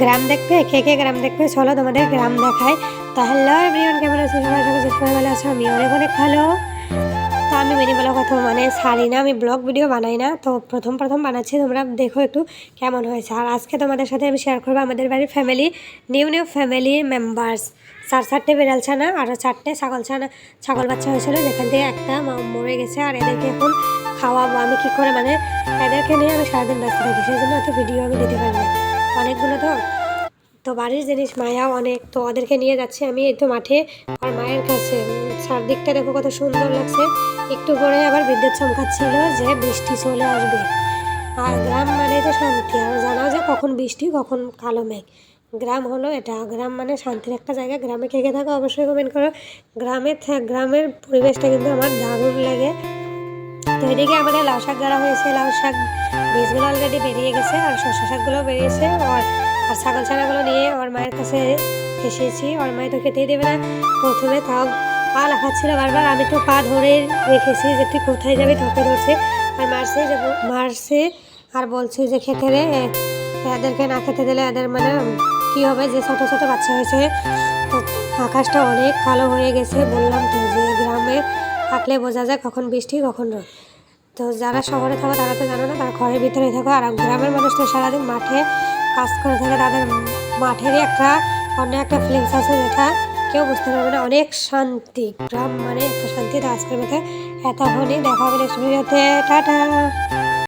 গ্রাম দেখবে, কে কে গ্রাম দেখবে চলো তোমাদের গ্রাম দেখায়। তো হ্যালো এভরিওয়ান, কেমন আছো সবাই? সবাই ভালো আছো, আমি অনেক অনেক ভালো। তো আমি মিনি ব্লগ কথা মানে ছাড়ি না, আমি ব্লগ ভিডিও বানাই না, তো প্রথম বানাচ্ছি, তোমরা দেখো একটু কেমন হয়েছে। আর আজকে তোমাদের সাথে আমি শেয়ার করবো আমাদের বাড়ির ফ্যামিলি, নিউ ফ্যামিলি মেম্বার্স। 4টা বিড়াল ছানা আর 4টে ছাগল বাচ্চা হয়েছিল, যেখান থেকে একটা মরে গেছে। আর এদেরকে এখন খাওয়াবো আমি কী করে, মানে এদেরকে নিয়ে আমি সারাদিন ব্যস্ত থাকি, সেই জন্য এত ভিডিও আমি দিতে পারি না, অনেকগুলো তো বাড়ির জিনিস মায়াও অনেক। তো ওদেরকে নিয়ে যাচ্ছি আমি এই তো মাঠে আর মায়ের কাছে। চারদিকটা দেখো কত সুন্দর লাগছে। একটু পরে আবার বিদ্যুৎ চমকাচ্ছিল যে বৃষ্টি চলে আসবে। আর গ্রাম মানে তো শান্তি, আর জানাও যে কখন বৃষ্টি কখন কালো মেঘ। গ্রাম হলো এটা, গ্রাম মানে শান্তির একটা জায়গা। গ্রামে কে কে থাকো অবশ্যই কমেন্ট করো। গ্রামের পরিবেশটা কিন্তু আমার দারুণ লাগে। তো এদিকে আমাদের লাউ শাক গাড়া হয়েছে, লাউ শাক বীজগুলো অলরেডি বেরিয়ে গেছে, আর শসা শাকগুলো বেরিয়েছে। আর ছাগল ছানাগুলো নিয়ে ওর মায়ের কাছে এসেছি। ওর মায়ের তো খেতেই দেবে না প্রথমে, তাও পা লাফাচ্ছিল বারবার। আমি তো পা ধরে রেখেছি যে তুই কোথায় যাবি, তোকে ধরছে আর মারছে আর বলছে যে খেতে দে, এদেরকে না খেতে দিলে এদের মানে কী হবে, যে ছোটো ছোটো বাচ্চা হয়েছে। তো আকাশটা অনেক কালো হয়ে গেছে, বললাম তো যে গ্রামে থাকলে বোঝা যায় কখন বৃষ্টি কখন রোদ। তো যারা শহরে থাকো তারা তো জানো না, তারা ঘরের ভিতরে থাকো। আর গ্রামের মানুষ তো সারাদিন মাঠে কাজ করে থাকে, তাদের মাঠেরই অন্য একটা ফিলিংস আছে, যেটা কেউ বুঝতে পারবে না। অনেক শান্তি, গ্রাম মানে একটা শান্তি। তো আজকের মধ্যে এতক্ষণই, দেখা হবে নেক্সট ভিডিওতে, টাটা।